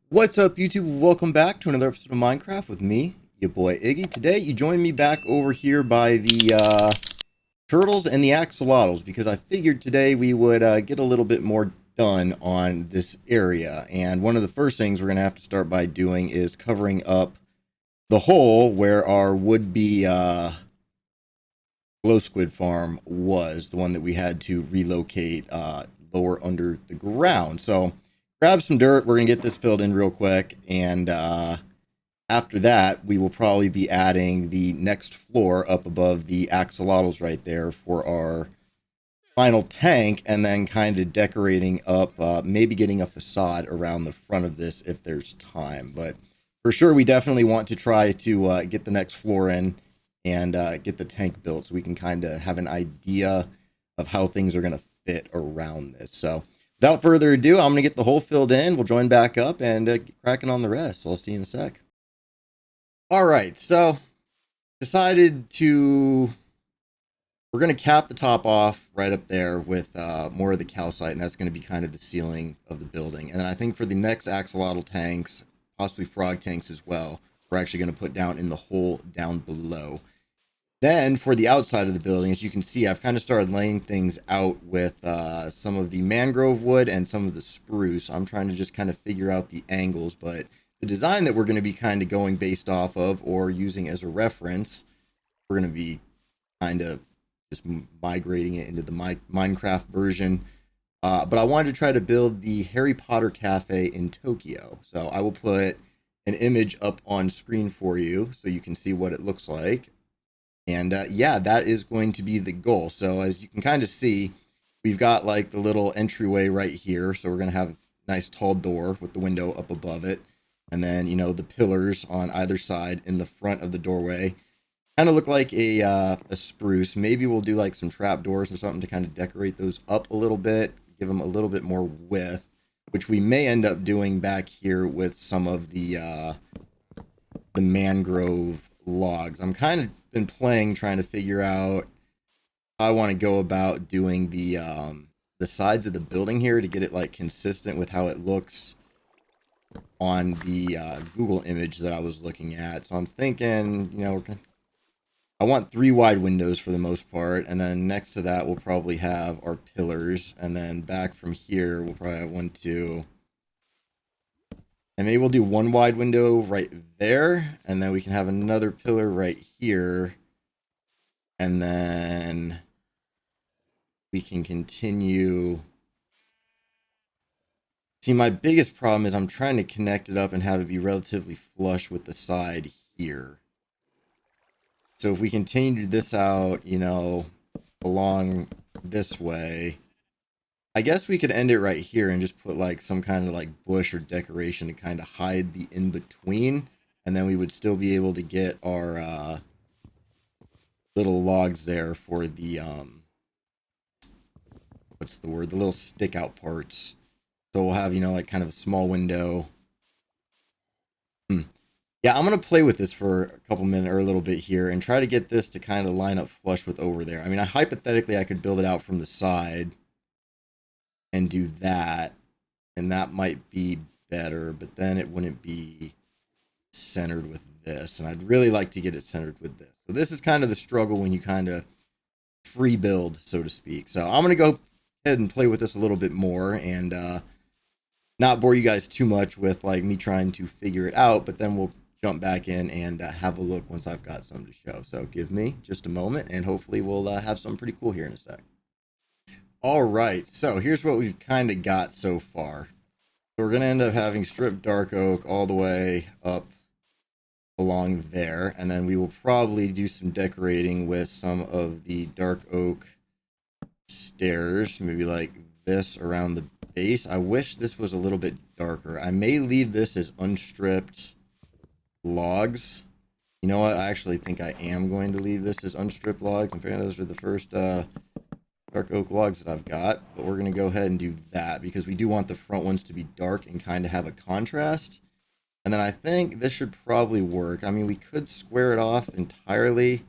What's up, YouTube? Welcome back to another episode of Minecraft with me, your boy Iggy. Today, you join me back over here by the turtles and the axolotls because I figured today we would get a little bit more done on this area. And one of the first things we're going to have to start by doing is covering up the hole where our would-be glow squid farm was, the one that we had to relocate lower under the ground. So grab some dirt. We're going to get this filled in real quick. And after that, we will probably be adding the next floor up above the axolotls right there for our final tank. And then kind of decorating up, maybe getting a facade around the front of this if there's time. But for sure, we definitely want to try to get the next floor in and get the tank built so we can kind of have an idea of how things are going to fit around this. So without further ado, I'm going to get the hole filled in. We'll join back up and get cracking on the rest. So I'll see you in a sec. All right, so decided to, we're going to cap the top off right up there with more of the calcite, and that's going to be kind of the ceiling of the building. And then I think for the next axolotl tanks, possibly frog tanks as well, we're actually going to put down in the hole down below. Then for the outside of the building, as you can see, I've kind of started laying things out with some of the mangrove wood and some of the spruce. I'm trying to just kind of figure out the angles, but the design that we're going to be kind of going based off of or using as a reference, we're going to be kind of just migrating it into the Minecraft version. But I wanted to try to build the Harry Potter Cafe in Tokyo. So I will put an image up on screen for you so you can see what it looks like. And yeah, that is going to be the goal. So as you can kind of see, we've got like the little entryway right here. So we're going to have a nice tall door with the window up above it. And then, you know, the pillars on either side in the front of the doorway kind of look like a spruce. Maybe we'll do like some trap doors or something to kind of decorate those up a little bit, give them a little bit more width, which we may end up doing back here with some of the mangrove logs. I'm kind of been playing, trying to figure out how I want to go about doing the sides of the building here to get it like consistent with how it looks on the Google image that I was looking at. So I'm thinking, you know, I want 3 wide windows for the most part, and then next to that we'll probably have our pillars, and then back from here we'll probably have 1, 2, and maybe we'll do 1 wide window right there, and then we can have another pillar right here, and then we can continue. See, my biggest problem is I'm trying to connect it up and have it be relatively flush with the side here. So if we continue this out, you know, along this way, I guess we could end it right here and just put like some kind of like bush or decoration to kind of hide the in-between. And then we would still be able to get our little logs there for the, what's the word? The little stick out parts. So we'll have, you know, like kind of a small window. Yeah, I'm going to play with this for a couple minutes or a little bit here and try to get this to kind of line up flush with over there. I mean, hypothetically, I could build it out from the side and do that, and that might be better, but then it wouldn't be centered with this, and I'd really like to get it centered with this. So this is kind of the struggle when you kind of free build, so to speak. So I'm going to go ahead and play with this a little bit more and not bore you guys too much with like me trying to figure it out, but then we'll jump back in and have a look once I've got something to show. So give me just a moment, and hopefully we'll have something pretty cool here in a sec. All right, so here's what we've kind of got so far. So we're going to end up having stripped dark oak all the way up along there, and then we will probably do some decorating with some of the dark oak stairs, maybe like this around the base. I wish this was a little bit darker. I may leave this as unstripped logs. You know what? I actually think I am going to leave this as unstripped logs. In fact, those are the first dark oak logs that I've got, but we're going to go ahead and do that because we do want the front ones to be dark and kind of have a contrast. And then I think this should probably work. I mean, we could square it off entirely,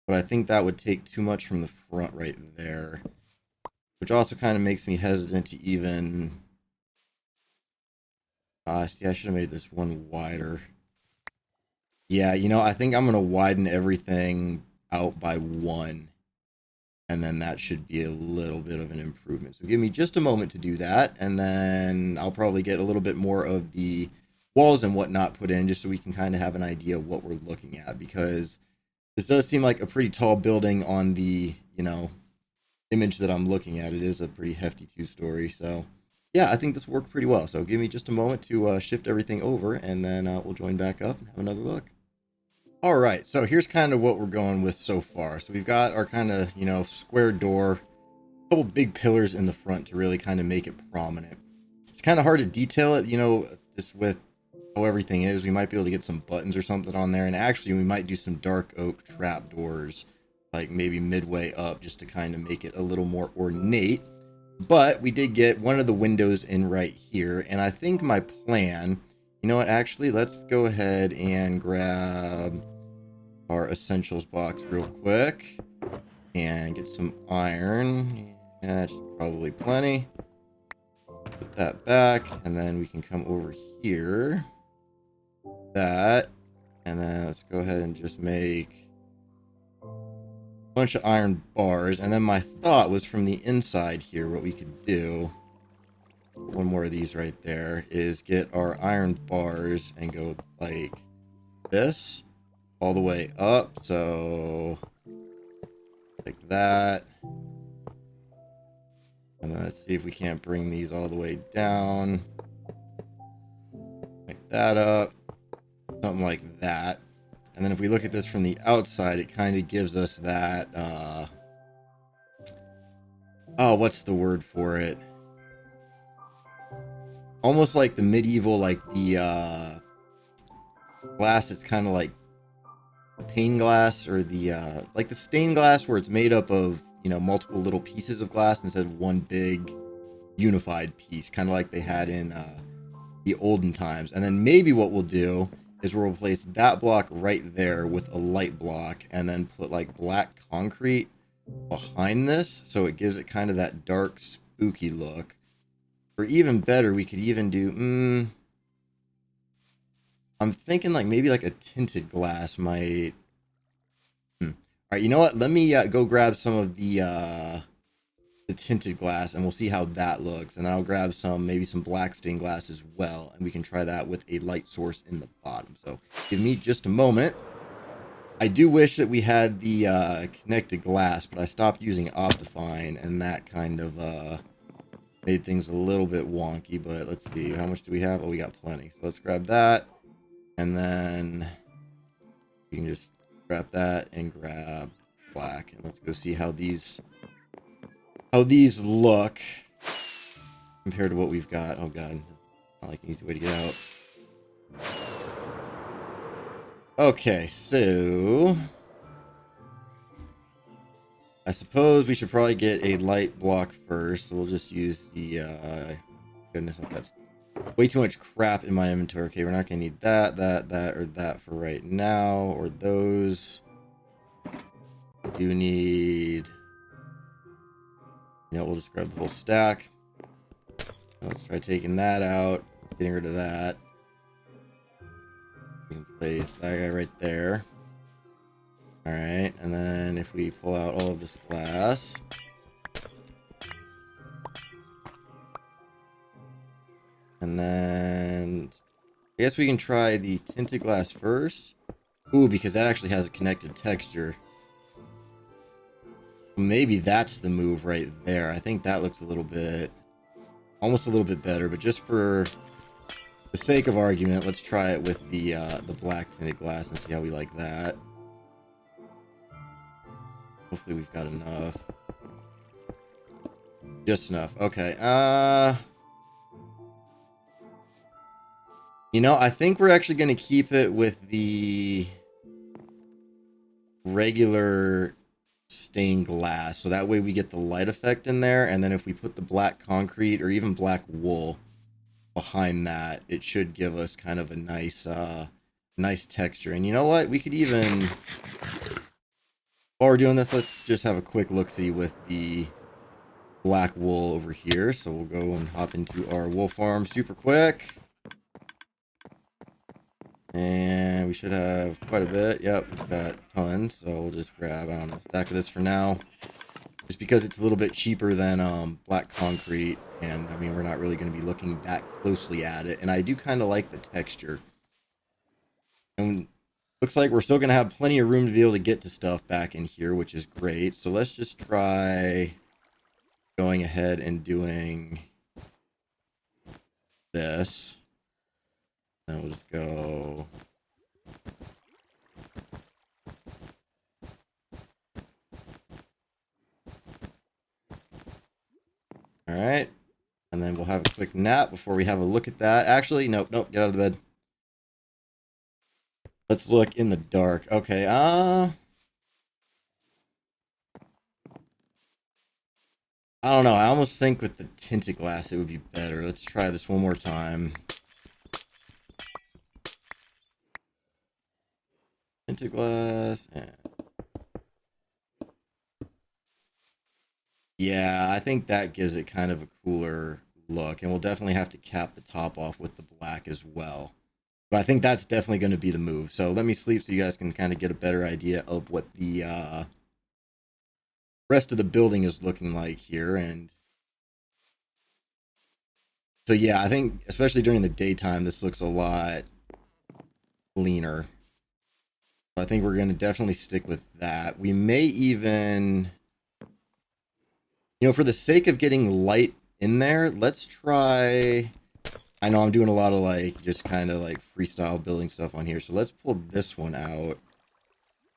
but I think that would take too much from the front right there, which also kind of makes me hesitant to even See, I should have made this one wider. Yeah, you know, I think I'm going to widen everything out by 1. And then that should be a little bit of an improvement. So give me just a moment to do that. And then I'll probably get a little bit more of the walls and whatnot put in just so we can kind of have an idea of what we're looking at. Because this does seem like a pretty tall building on the, you know, image that I'm looking at. It is a pretty hefty 2-story. So yeah, I think this worked pretty well. So give me just a moment to shift everything over, and then we'll join back up and have another look. All right, so here's kind of what we're going with so far. So we've got our kind of, you know, square door, a couple big pillars in the front to really kind of make it prominent. It's kind of hard to detail it, you know, just with how everything is. We might be able to get some buttons or something on there, and actually we might do some dark oak trap doors, like maybe midway up, just to kind of make it a little more ornate. But we did get one of the windows in right here, and I think my plan, you know what, actually, let's go ahead and grab our essentials box real quick and get some iron. Yeah, that's probably plenty. Put that back, and then we can come over here. That, and then let's go ahead and just make a bunch of iron bars. And then my thought was from the inside here, what we could do, one more of these right there, is get our iron bars and go like this all the way up. So like that. And then let's see if we can't bring these all the way down. Like that up. Something like that. And then if we look at this from the outside, it kind of gives us that, oh, what's the word for it? Almost like the medieval, like the glass. It's kind of like the pane glass, or the like the stained glass, where it's made up of, you know, multiple little pieces of glass instead of one big unified piece, kind of like they had in the olden times. And then maybe what we'll do is we'll replace that block right there with a light block, and then put like black concrete behind this, so it gives it kind of that dark, spooky look. Or even better, we could even do, I'm thinking like maybe like a tinted glass might. All right, you know what? Let me go grab some of the tinted glass, and we'll see how that looks. And then I'll grab maybe some black stained glass as well, and we can try that with a light source in the bottom. So give me just a moment. I do wish that we had the connected glass, but I stopped using Optifine, and that kind of made things a little bit wonky. But let's see, how much do we have? Oh, we got plenty. So let's grab that, and then we can just grab that and grab black, and let's go see how these look compared to what we've got. Oh god, not like an easy way to get out. Okay, so I suppose we should probably get a light block first. So we'll just use the goodness, I've got way too much crap in my inventory. Okay, we're not gonna need that, or that for right now, or those. We do need, you know, we'll just grab the whole stack. Let's try taking that out, getting rid of that. We can place that guy right there. Alright, and then if we pull out all of this glass. And then I guess we can try the tinted glass first. Ooh, because that actually has a connected texture. Maybe that's the move right there. I think that looks a little bit, almost a little bit better, but just for the sake of argument, let's try it with the black tinted glass and see how we like that. Hopefully we've got enough. Just enough. Okay. You know, I think we're actually going to keep it with the regular stained glass, so that way we get the light effect in there, and then if we put the black concrete or even black wool behind that, it should give us kind of a nice texture. And you know what, we could even, while we're doing this, let's just have a quick look-see with the black wool over here. So we'll go and hop into our wool farm super quick. And we should have quite a bit. Yep, we've got tons. So we'll just grab, I don't know, a stack of this for now. Just because it's a little bit cheaper than black concrete. And I mean, we're not really going to be looking that closely at it. And I do kind of like the texture. And looks like we're still going to have plenty of room to be able to get to stuff back in here, which is great. So let's just try going ahead and doing this. And we'll just go. All right. And then we'll have a quick nap before we have a look at that. Actually, nope, get out of the bed. Let's look in the dark. Okay, I don't know. I almost think with the tinted glass it would be better. Let's try this one more time. Tinted glass. Yeah, I think that gives it kind of a cooler look. And we'll definitely have to cap the top off with the black as well. But I think that's definitely going to be the move. So let me sleep so you guys can kind of get a better idea of what the rest of the building is looking like here. And so yeah, I think especially during the daytime, this looks a lot cleaner. I think we're going to definitely stick with that. We may even, you know, for the sake of getting light in there, let's try, I know I'm doing a lot of like, just kind of like freestyle building stuff on here. So let's pull this one out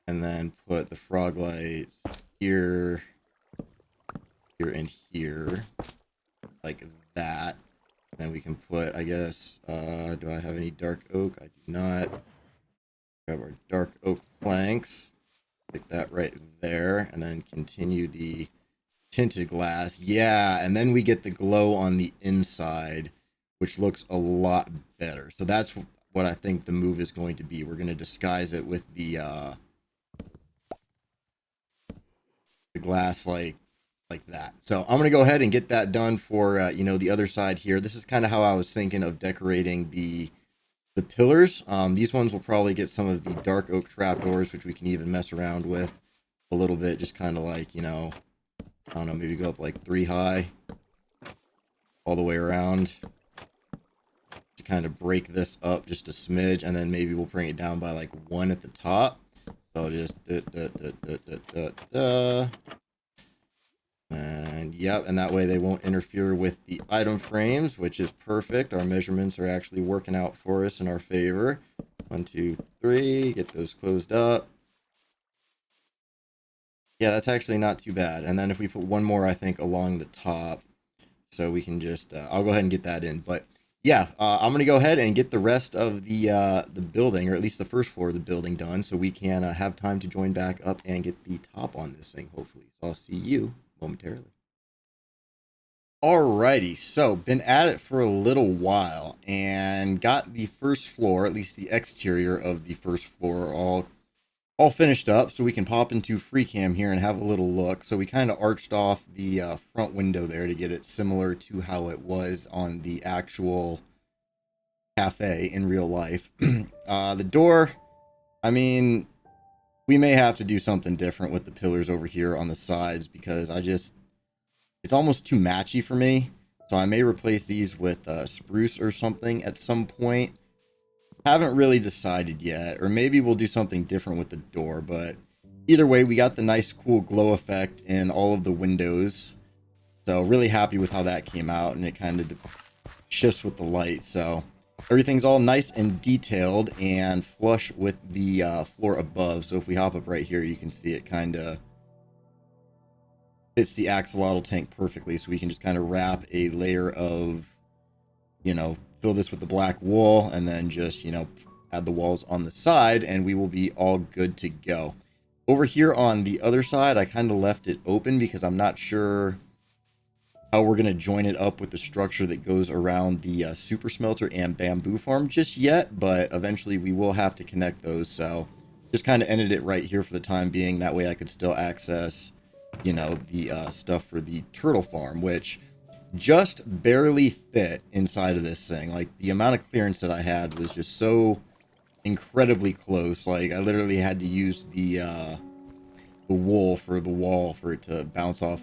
and then put the frog lights here, here, and here, like that. Then we can put, I guess, do I have any dark oak? I do not. Grab our dark oak planks, stick that right there, and then continue the tinted glass. Yeah, and then we get the glow on the inside, which looks a lot better. So that's what I think the move is going to be. We're going to disguise it with the glass like that. So I'm going to go ahead and get that done for, you know, the other side here. This is kind of how I was thinking of decorating the pillars. These ones will probably get some of the dark oak trapdoors, which we can even mess around with a little bit. Just kind of like, you know, I don't know, maybe go up like 3 high all the way around to kind of break this up just a smidge. And then maybe we'll bring it down by like 1 at the top. So just and yep, and that way they won't interfere with the item frames, which is perfect. Our measurements are actually working out for us in our favor. 1, 2, 3, get those closed up. Yeah, that's actually not too bad. And then if we put one more, I think, along the top, so we can just, I'll go ahead and get that in. But yeah, I'm going to go ahead and get the rest of the building, or at least the first floor of the building done, so we can have time to join back up and get the top on this thing, hopefully. So I'll see you momentarily. Alrighty, so been at it for a little while and got the first floor, at least the exterior of the first floor, all finished up, so we can pop into free cam here and have a little look. So we kind of arched off the front window there to get it similar to how it was on the actual cafe in real life. The door, I mean, we may have to do something different with the pillars over here on the sides because it's almost too matchy for me. So I may replace these with spruce or something at some point. Haven't really decided yet, or maybe we'll do something different with the door, but either way, we got the nice cool glow effect in all of the windows. So really happy with how that came out, and it kind of shifts with the light. So everything's all nice and detailed and flush with the floor above. So if we hop up right here, you can see it kind of fits the axolotl tank perfectly. So we can just kind of wrap a layer of, you know, fill this with the black wool and then just, you know, add the walls on the side and we will be all good to go. Over here on the other side, I kind of left it open because I'm not sure how we're going to join it up with the structure that goes around the super smelter and bamboo farm just yet, but eventually we will have to connect those. So just kind of ended it right here for the time being. That way I could still access, you know, the stuff for the turtle farm, which just barely fit inside of this thing. Like the amount of clearance that I had was just so incredibly close. Like I literally had to use the wool for the wall for it to bounce off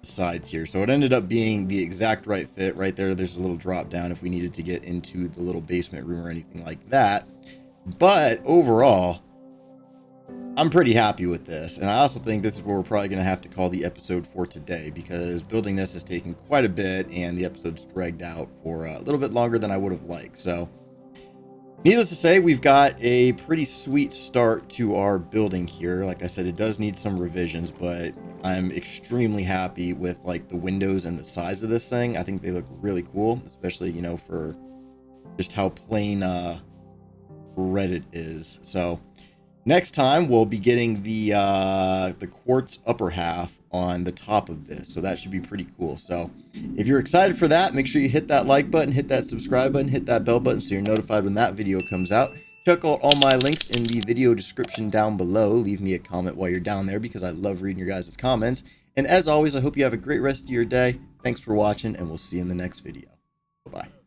the sides here. So it ended up being the exact right fit right there. There's a little drop down if we needed to get into the little basement room or anything like that. But overall, I'm pretty happy with this. And I also think this is where we're probably going to have to call the episode for today, because building this has taken quite a bit and the episode's dragged out for a little bit longer than I would have liked. So needless to say, we've got a pretty sweet start to our building here. Like I said, it does need some revisions, but I'm extremely happy with like the windows and the size of this thing. I think they look really cool, especially, you know, for just how plain red it is. So next time we'll be getting the quartz upper half on the top of this, so that should be pretty cool. So if you're excited for that, make sure you hit that like button, hit that subscribe button, hit that bell button so you're notified when that video comes out. Check out all my links in the video description down below. Leave me a comment while you're down there, because I love reading your guys' comments. And as always, I hope you have a great rest of your day. Thanks for watching, and we'll see you in the next video. Bye-bye.